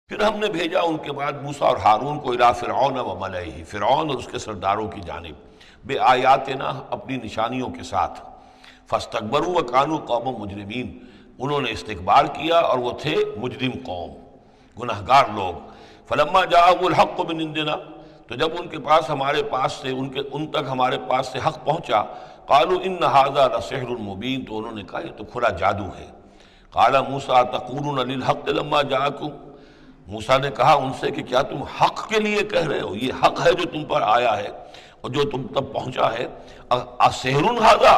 پھر ہم نے بھیجا ان کے بعد موسیٰ اور ہارون کو الی فرعون و ملئہ، فرعون اور اس کے سرداروں کی جانب، بے آیاتنا اپنی نشانیوں کے ساتھ، فاستکبروا وکانوا قوما مجرمین، انہوں نے استکبار کیا اور وہ تھے مجرم قوم، گناہگار لوگ۔ فلما جاءهم الحق من عندنا، تو جب ان کے پاس ہمارے پاس سے ان تک ہمارے پاس سے حق پہنچا، قالوا ان ھذا لسحر مبین، تو انہوں نے کہا یہ تو کھلا جادو ہے۔ قال موسیٰ تقولون للحق لما جاءکم، موسیٰ نے کہا ان سے کہ کیا تم حق کے لیے کہہ رہے ہو، یہ حق ہے جو تم پر آیا ہے اور جو تم تک پہنچا ہے، اسحر ھذا،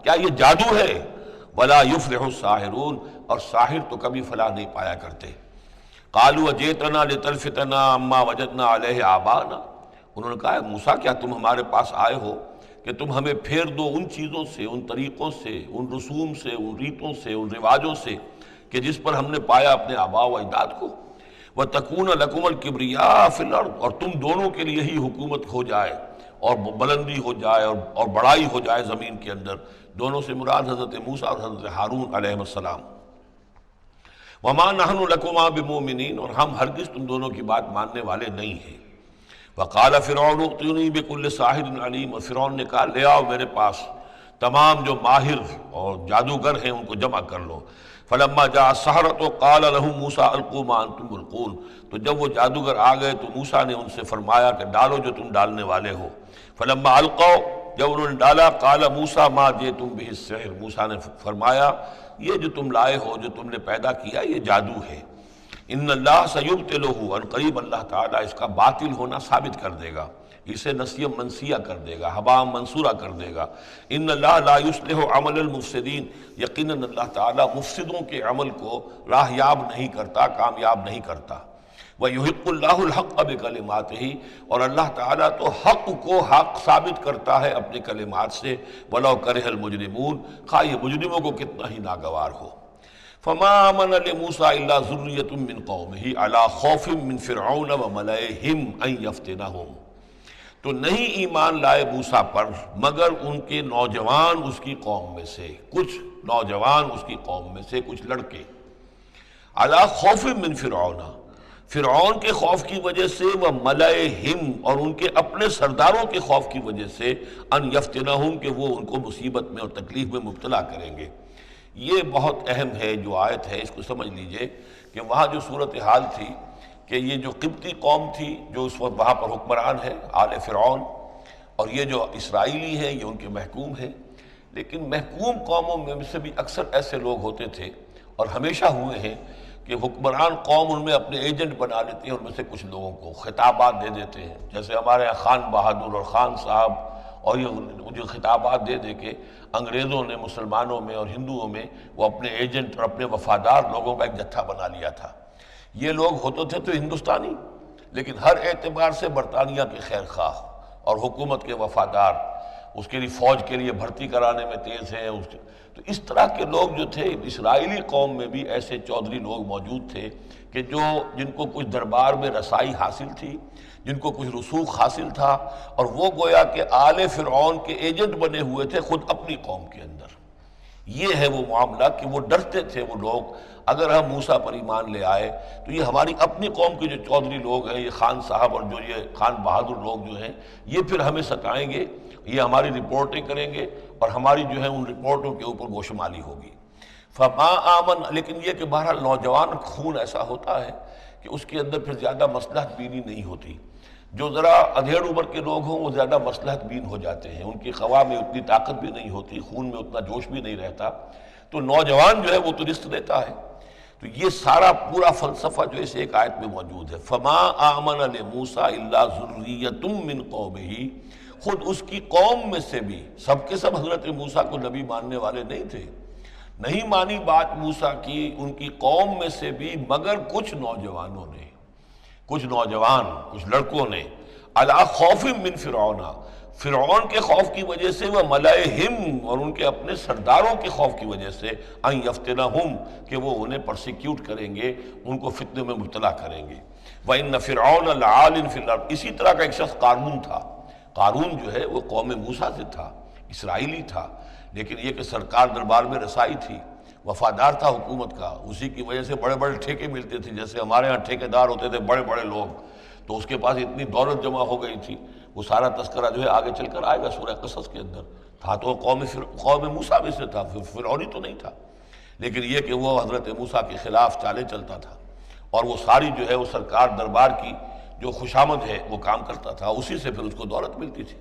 کیا یہ جادو ہے؟ ولا یفلح الساحرون، اور ساحر تو کبھی فلاح نہیں پایا کرتے۔ قالوا اجئتنا لتلفتنا عما وجدنا علیہ آباءنا، انہوں نے کہا موسیٰ کیا تم ہمارے پاس آئے ہو کہ تم ہمیں پھیر دو ان چیزوں سے، ان طریقوں سے، ان رسوم سے، ان ریتوں سے، ان رواجوں سے کہ جس پر ہم نے پایا اپنے آباء و اجداد کو، وَتَكُونَ لَكُمُ الْكِبْرِيَاءُ فِي الْأَرْضِ، اور تم دونوں کے لیے ہی حکومت ہو جائے اور بلندی ہو جائے اور بڑائی ہو جائے زمین کے اندر۔ دونوں سے مراد حضرت موسیٰ اور حضرت ہارون علیہ السلام۔ وَمَا نَحْنُ لَكُمَا بِمُؤْمِنِينَ، اور ہم ہرگز تم دونوں کی بات ماننے والے نہیں ہیں۔ وَقَالَ فِرْعَوْنُ ائْتُونِي بِكُلِّ سَاحِرٍ عَلِيمٍ، اور فرعون نے کہا لے آؤ میرے پاس تمام جو ماہر اور جادوگر ہیں ان کو جمع کر لو۔ فلما جاء السحرۃ قال لهم موسیٰ القوا ما انتم ملقون، تو جب وہ جادوگر آ گئے تو موسیٰ نے ان سے فرمایا کہ ڈالو جو تم ڈالنے والے ہو۔ فلما القوا، جب انہوں نے ڈالا، قال موسیٰ ما جئتم به السحر، موسیٰ نے فرمایا یہ جو تم لائے ہو، جو تم نے پیدا کیا، یہ جادو ہے۔ ان اللہ سیبطلہ، ان قریب اللہ تعالیٰ اس کا باطل ہونا ثابت کر دے گا، اسے نسیہ منسیہ کر دے گا، ہباء منصورہ کر دے گا۔ ان اللہ لا یصلح عمل المفسدین، یقیناً اللہ تعالیٰ مفسدوں کے عمل کو راہ یاب نہیں کرتا، کامیاب نہیں کرتا۔ وَيُحِقُّ اللَّهُ الْحَقَّ بِكَلِمَاتِهِ، اور اللہ تعالیٰ تو حق کو حق ثابت کرتا ہے اپنے کلمات سے، وَلَوْ كَرِهَ الْمُجْرِمُونَ، خواہ یہ مجرموں کو کتنا ہی ناگوار ہو۔ فما آمن لموسیٰ الا ذریۃ من قومہ علی خوف من فرعون وملئہم ان یفتنہم، تو نہیں ایمان لائے موسیٰ پر مگر ان کے نوجوان اس کی قوم میں سے، کچھ نوجوان اس کی قوم میں سے، کچھ لڑکے، علی خوف من فرعون، فرعون کے خوف کی وجہ سے، وملئہم، اور ان کے اپنے سرداروں کے خوف کی وجہ سے، ان یفتنہم، کہ وہ ان کو مصیبت میں اور تکلیف میں مبتلا کریں گے۔ یہ بہت اہم ہے جو آیت ہے، اس کو سمجھ لیجئے کہ وہاں جو صورتحال تھی کہ یہ جو قبطی قوم تھی جو اس وقت وہاں پر حکمران ہے آل فرعون، اور یہ جو اسرائیلی ہیں یہ ان کے محکوم ہیں، لیکن محکوم قوموں میں سے بھی اکثر ایسے لوگ ہوتے تھے اور ہمیشہ ہوئے ہیں کہ حکمران قوم ان میں اپنے ایجنٹ بنا لیتے ہیں، ان میں سے کچھ لوگوں کو خطابات دے دیتے ہیں، جیسے ہمارے یہاں خان بہادر اور خان صاحب، اور یہ جو خطابات دے دے کے انگریزوں نے مسلمانوں میں اور ہندوؤں میں وہ اپنے ایجنٹ اور اپنے وفادار لوگوں کا ایک جتھا بنا لیا تھا۔ یہ لوگ ہوتے تھے تو ہندوستانی، لیکن ہر اعتبار سے برطانیہ کے خیر خواہ اور حکومت کے وفادار، اس کے لیے فوج کے لیے بھرتی کرانے میں تیز ہیں۔ تو اس طرح کے لوگ جو تھے اسرائیلی قوم میں بھی ایسے چودھری لوگ موجود تھے کہ جن کو کچھ دربار میں رسائی حاصل تھی، جن کو کچھ رسوخ حاصل تھا، اور وہ گویا کہ آل فرعون کے ایجنٹ بنے ہوئے تھے خود اپنی قوم کے اندر۔ یہ ہے وہ معاملہ کہ وہ ڈرتے تھے وہ لوگ، اگر ہم موسیٰ پر ایمان لے آئے تو یہ ہماری اپنی قوم کے جو چودھری لوگ ہیں، یہ خان صاحب اور جو یہ خان بہادر لوگ جو ہیں، یہ پھر ہمیں ستائیں گے، یہ ہماری رپورٹیں کریں گے اور ہماری جو ہے ان رپورٹوں کے اوپر گوشمالی ہوگی۔ فما آمن، لیکن یہ کہ بہرحال نوجوان خون ایسا ہوتا ہے کہ اس کے اندر پھر زیادہ مصلحت بینی نہیں ہوتی۔ جو ذرا ادھیڑ عمر کے لوگ ہوں وہ زیادہ مصلحت بین ہو جاتے ہیں، ان کی خواہ میں اتنی طاقت بھی نہیں ہوتی، خون میں اتنا جوش بھی نہیں رہتا، تو نوجوان جو ہے وہ تو رزق دیتا ہے۔ تو یہ سارا پورا فلسفہ جو اس ایک آیت میں موجود ہے۔ فما آمن لموسیٰ الا ذریۃ من قومہ، خود اس کی قوم میں سے بھی، سب کے سب حضرت موسیٰ کو نبی ماننے والے نہیں تھے، نہیں مانی بات موسیٰ کی ان کی قوم میں سے بھی مگر کچھ نوجوانوں نے، کچھ نوجوان، کچھ لڑکوں نے، علی خوف من فرعون، فرعون کے خوف کی وجہ سے، وہ ملئہم، اور ان کے اپنے سرداروں کے خوف کی وجہ سے، ان یفتنہم، کہ وہ انہیں پرسیکیوٹ کریں گے، ان کو فتنے میں مبتلا کریں گے۔ وَإِنَّ فِرْعَوْنَ لَعَالٍ فِي الْأَرْضِ، اسی طرح کا ایک شخص قارون تھا۔ قارون جو ہے وہ قوم موسیٰ سے تھا، اسرائیلی تھا، لیکن یہ کہ سرکار دربار میں رسائی تھی، وفادار تھا حکومت کا، اسی کی وجہ سے بڑے بڑے ٹھیکے ملتے تھے، جیسے ہمارے ہاں ٹھیکیدار ہوتے تھے بڑے بڑے لوگ، تو اس کے پاس اتنی دولت جمع ہو گئی تھی۔ وہ سارا تذکرہ جو ہے آگے چل کر آئے گا سورہ قصص کے اندر۔ تھا تو قوم موسیٰ میں سے تھا، فرعونی تو نہیں تھا، لیکن یہ کہ وہ حضرت موسیٰ کے خلاف چالیں چلتا تھا، اور وہ ساری جو ہے وہ سرکار دربار کی جو خوشامد ہے وہ کام کرتا تھا، اسی سے پھر اس کو دولت ملتی تھی۔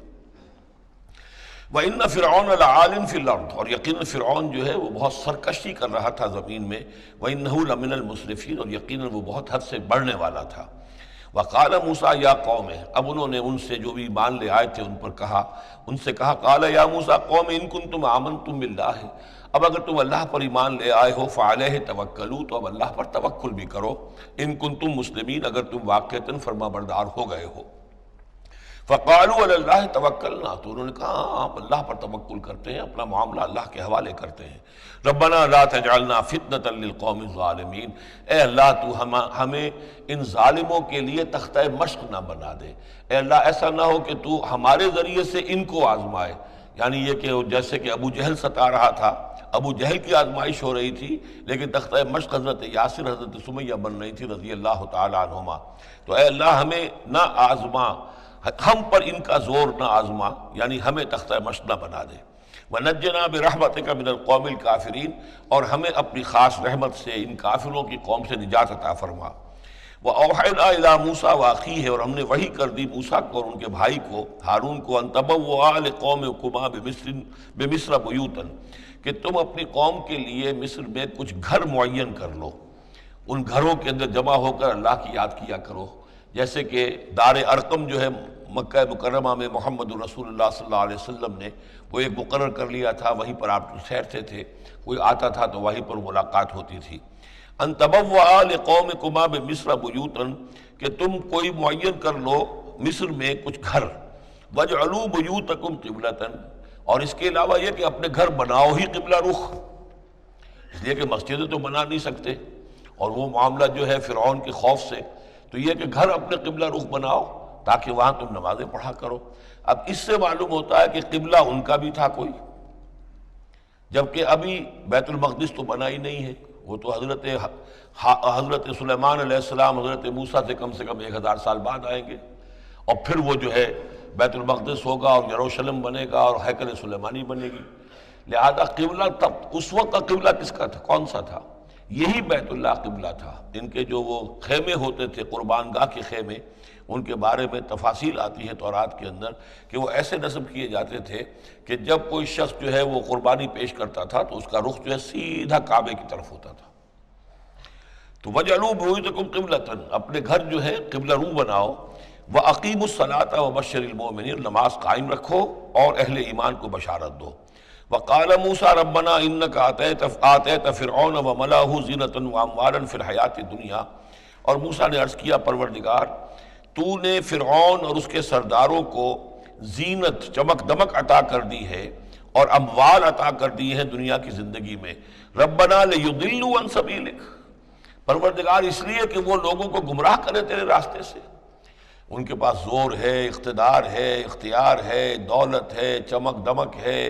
وَإِنَّ فِرْعَوْنَ لَعَالٍ فِي الْأَرْضِ، اور یقیناً فرعون جو ہے وہ بہت سرکشی کر رہا تھا زمین میں، وَإِنَّهُ لَمِنَ الْمُسْرِفِينَ، اور یقیناً وہ بہت حد سے بڑھنے والا تھا۔ وقال موسیٰ یا قوم، اب انہوں نے ان سے جو بھی ایمان لے آئے تھے ان پر کہا، ان سے کہا قال یا موسیٰ قوم ان کنتم آمنتم باللہ، اب اگر تم اللہ پر ایمان لے آئے ہو فعلیہ توکلوا، تو اب اللہ پر توکل بھی کرو، ان کنتم مسلمین، اگر تم واقعتاً فرما بردار ہو گئے ہو۔ فقالوا علی اللہ توکلنا، تو انہوں نے کہا ہاں ہم اللہ پر توکل کرتے ہیں، اپنا معاملہ اللہ کے حوالے کرتے ہیں۔ ربنا لا تجعلنا فتنة للقوم الظالمین، اے اللہ تو ہمیں ان ظالموں کے لیے تختہ مشق نہ بنا دے، اے اللہ ایسا نہ ہو کہ تو ہمارے ذریعے سے ان کو آزمائے، یعنی یہ کہ جیسے کہ ابو جہل ستا رہا تھا، ابو جہل کی آزمائش ہو رہی تھی، لیکن تختہ مشق حضرت یاسر حضرت سمیہ بن رہی تھی رضی اللہ تعالیٰ عنہما، تو اے اللہ ہمیں نہ آزما، ہم پر ان کا زور نہ آزما، یعنی ہمیں تختہ مشق نہ بنا دے۔ وَنَجِّنَا بِرَحْمَتِكَ مِنَ الْقَوْمِ الْكَافِرِينَ، اور ہمیں اپنی خاص رحمت سے ان کافروں کی قوم سے نجات عطا فرما۔ وَأَوْحَيْنَا إِلَىٰ مُوسَىٰ وَأَخِيهِ، اور ہم نے وحی کر دی موسیٰ کو اور ان کے بھائی کو ہارون کو، أَن تَبَوَّآ لِقَوْمِكُمَا بِمِصْرَ بُيُوتًا، کہ تم اپنی قوم کے لیے مصر میں کچھ گھر معین کر لو، ان گھروں کے اندر جمع ہو کر اللہ کی یاد کیا کرو، جیسے کہ دار ارقم جو ہے مکہ مکرمہ میں محمد رسول اللہ صلی اللہ علیہ وسلم نے وہ ایک مقرر کر لیا تھا، وہیں پر آپ ٹھہرتے تھے، کوئی آتا تھا تو وہیں پر ملاقات ہوتی تھی۔ ان تبوأ لقومکما بمصر بیوتا، کہ تم کوئی معین کر لو مصر میں کچھ گھر، واجعلوا بیوتکم قبلۃ، اور اس کے علاوہ یہ کہ اپنے گھر بناؤ ہی قبلہ رخ، اس لیے کہ مسجدیں تو بنا نہیں سکتے، اور وہ معاملہ جو ہے فرعون کے خوف سے، تو یہ کہ گھر اپنے قبلہ رخ بناؤ تاکہ وہاں تم نمازیں پڑھا کرو۔ اب اس سے معلوم ہوتا ہے کہ قبلہ ان کا بھی تھا کوئی، جبکہ ابھی بیت المقدس تو بنا ہی نہیں ہے، وہ تو حضرت سلیمان علیہ السلام حضرت موسیٰ سے کم 1000 سال بعد آئیں گے، اور پھر وہ جو ہے بیت المقدس ہوگا اور یروشلم بنے گا اور ہیکل سلیمانی بنے گی، لہذا قبلہ تب اس وقت کا قبلہ کس کا تھا، کون سا تھا؟ یہی بیت اللہ قبلہ تھا۔ ان کے جو وہ خیمے ہوتے تھے قربان گاہ کے خیمے، ان کے بارے میں تفاصیل آتی ہے تورات کے اندر کہ وہ ایسے نصب کیے جاتے تھے کہ جب کوئی شخص جو ہے وہ قربانی پیش کرتا تھا تو اس کا رخ جو ہے سیدھا کعبے کی طرف ہوتا تھا۔ تو وَجْعَلُوا بُيُوتَكُمْ قِبْلَةً، اپنے گھر جو ہے قبلہ رو بناؤ، وَأَقِيمُوا الصَّلَاةَ وَبَشِّرِ الْمُؤْمِنِينَ، نماز قائم رکھو اور اہل ایمان کو بشارت دو۔ وقال موسیٰ ربنا انک آتیت فرعون وملأہ زینۃ واموالا فی الحیاۃ الدنیا، اور موسیٰ نے عرض کیا پروردگار تو نے فرعون اور اس کے سرداروں کو زینت چمک دمک عطا کر دی ہے اور اموال عطا کر دی ہے دنیا کی زندگی میں، ربنا لیضلوا عن سبیلک، پروردگار اس لیے کہ وہ لوگوں کو گمراہ کرے تیرے راستے سے، ان کے پاس زور ہے، اقتدار ہے، اختیار ہے، دولت ہے، چمک دمک ہے،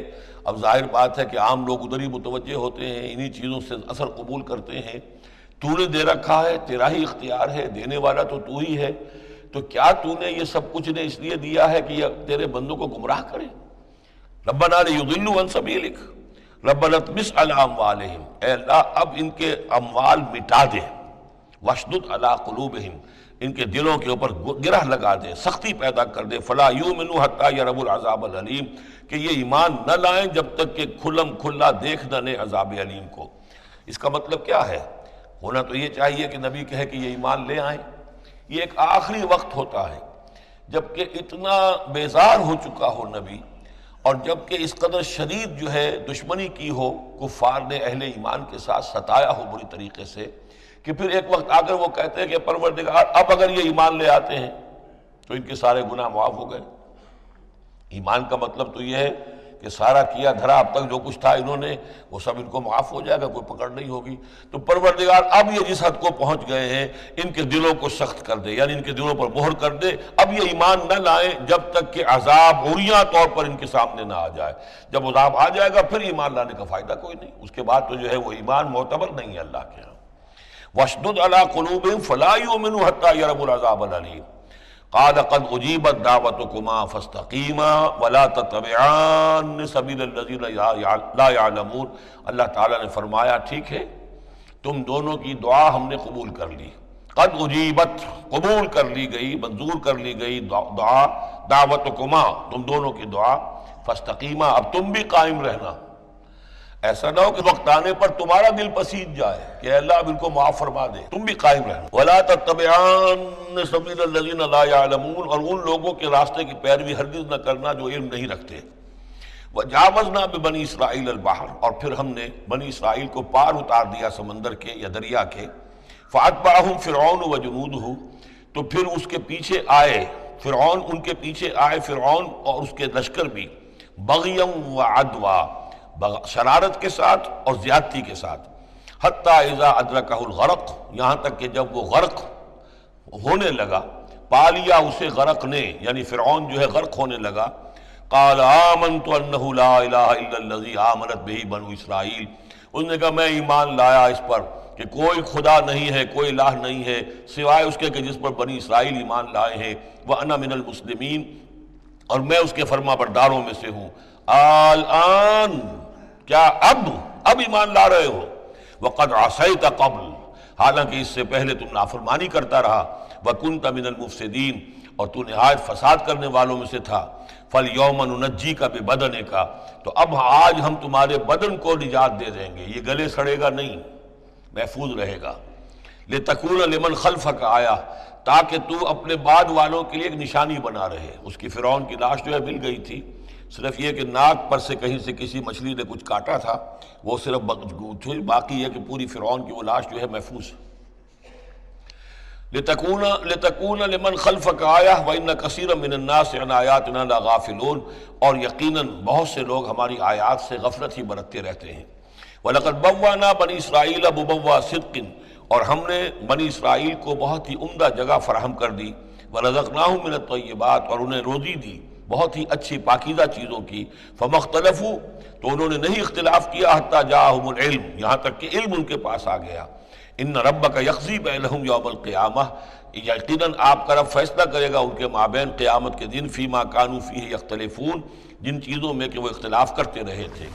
اب ظاہر بات ہے کہ عام لوگ ادھر ہی متوجہ ہوتے ہیں، انہی چیزوں سے اثر قبول کرتے ہیں، تو نے دے رکھا ہے، تیرا ہی اختیار ہے، دینے والا تو ہی ہے، تو کیا تو نے یہ سب کچھ نے اس لیے دیا ہے کہ یہ تیرے بندوں کو گمراہ کرے؟ ربنا لیضلوا عن سبیلک ربنا اطمس علی اموالہم، اے اللہ اب ان کے اموال مٹا دے، واشدد علی قلوبہم، ان کے دلوں کے اوپر گرہ لگا دے، سختی پیدا کر دے، فلا یؤمنوا حتی یروا العذاب العلیم، کہ یہ ایمان نہ لائیں جب تک کہ کھلم کھلا دیکھ نہ لیں عذاب علیم کو۔ اس کا مطلب کیا ہے؟ ہونا تو یہ چاہیے کہ نبی کہے کہ یہ ایمان لے آئیں، یہ ایک آخری وقت ہوتا ہے جبکہ اتنا بیزار ہو چکا ہو نبی، اور جبکہ اس قدر شدید جو ہے دشمنی کی ہو کفار نے اہل ایمان کے ساتھ، ستایا ہو بری طریقے سے، کہ پھر ایک وقت آ کر وہ کہتے ہیں کہ پروردگار اب اگر یہ ایمان لے آتے ہیں تو ان کے سارے گناہ معاف ہو گئے۔ ایمان کا مطلب تو یہ ہے کہ سارا کیا دھرا اب تک جو کچھ تھا انہوں نے وہ سب ان کو معاف ہو جائے گا، کوئی پکڑ نہیں ہوگی۔ تو پروردگار اب یہ جس حد کو پہنچ گئے ہیں ان کے دلوں کو سخت کر دے، یعنی ان کے دلوں پر مہر کر دے، اب یہ ایمان نہ لائیں جب تک کہ عذاب عریاں طور پر ان کے سامنے نہ آ جائے۔ جب عذاب آ جائے گا پھر ایمان لانے کا فائدہ کوئی نہیں، اس کے بعد تو جو ہے وہ ایمان معتبر نہیں ہے اللہ کے ہاں۔ وَاشْدُدْ عَلَىٰ قُلُوبِهِمْ فَلَا يُؤْمِنُوا حَتَّىٰ يَرَوُا الْعَذَابَ الْأَلِيمَ قَالَ قَدْ أُجِيبَتْ دَعْوَتُكُمَا فَاسْتَقِيمَا وَلَا تَتَّبِعَانِّ سَبِيلَ الَّذِينَ لَا يَعْلَمُونَ۔ اللہ تعالیٰ نے فرمایا ٹھیک ہے، تم دونوں کی دعا ہم نے قبول کر لی، قد اجیبت قبول کر لی گئی، منظور کر لی گئی دعا، دعوتکما تم دونوں کی دعا، فاستقیما اب تم بھی قائم رہنا۔ ایسا نہ ہو کہ وقت آنے پر تمہارا دل پسیج جائے کہ اللہ اب ان کو معاف فرما دے، تم بھی قائم رہنا۔ وَلَا تَتَّبِعَانِّ سَبِيلَ الَّذِينَ لَا يَعْلَمُونَ اور ان لوگوں کے راستے کی پیروی ہرگز نہ کرنا جو علم نہیں رکھتے۔ وَجَاوَزْنَا بِبَنِي إِسْرَائِيلَ الْبَحْرَ اور پھر ہم نے بنی اسرائیل کو پار اتار دیا سمندر کے یا دریا کے، فَأَتْبَعَهُمْ فِرْعَوْنُ وَجُنُودُهُ تو پھر اس کے پیچھے آئے فرعون، ان کے پیچھے آئے فرعون اور اس کے لشکر بھی، بغیًا وعدوا شرارت کے ساتھ اور زیادتی کے ساتھ، حتیٰ اذا ادرکہ الغرق یہاں تک کہ جب وہ غرق ہونے لگا، پا لیا اسے غرق نے، یعنی فرعون جو ہے غرق ہونے لگا، قال آمنت انہ لا الہ الا الذی آمنت بہ بنو اسرائیل اس نے کہا میں ایمان لایا اس پر کہ کوئی خدا نہیں ہے، کوئی الہ نہیں ہے سوائے اس کے کہ جس پر بنی اسرائیل ایمان لائے ہیں، وَأَنَا مِنَ الْمُسْلِمِينَ اور میں اس کے فرما برداروں میں سے ہوں۔ الآن کیا اب ایمان لا رہے ہو؟ وَقَدْ عَصَيْتَ قَبْلُ حالانکہ اس سے پہلے تم نافرمانی کرتا رہا، وَكُنْتَ مِنَ الْمُفْسِدِينَ اور تو نہایت فساد کرنے والوں میں سے تھا۔ فَالْيَوْمَ نُنَجِّيكَ بِبَدَنِكَ تو اب آج ہم تمہارے بدن کو نجات دے دیں گے، یہ گلے سڑے گا نہیں، محفوظ رہے گا۔ لِتَكُونَ لِمَنْ خَلْفَكَ آیا تاکہ تو اپنے بعد والوں کے لیے ایک نشانی بنا رہے۔ اس کی فرعون کی لاش جو ہے مل گئی تھی، صرف یہ کہ ناک پر سے کہیں سے کسی مچھلی نے کچھ کاٹا تھا، وہ صرف باقی ہے کہ پوری فرعون کی وہ لاش جو ہے محفوظ ہے۔ لِتَكُونَ لِمَنْ خَلْفَكَ آیَةً وَإِنَّ كَثِيرًا مِنَ النَّاسِ عَنْ آیَاتِنَا لَغَافِلُونَ اور یقیناً بہت سے لوگ ہماری آیات سے غفلت ہی برتتے رہتے ہیں۔ وَلَقَدْ بَوَّأْنَا بَنِي إِسْرَائِيلَ مُبَوَّأَ صِدْقٍ اور ہم نے بنی اسرائیل کو بہت ہی عمدہ جگہ فراہم کر دی، وَرَزَقْنَاهُم مِّنَ الطَّيِّبَاتِ اور انہیں روزی دی بہت ہی اچھی پاکیزہ چیزوں کی، فَمَا اخْتَلَفُوا تو انہوں نے نہیں اختلاف کیا، حتیٰ جاءہم العلم یہاں تک کہ علم ان کے پاس آ گیا۔ ان ربک یقضی بینہم یوم القیامہ یقیناً آپ کا رب فیصلہ کرے گا ان کے مابین قیامت کے دن، فیما کانوا فیہ یختلفون جن چیزوں میں کہ وہ اختلاف کرتے رہے تھے۔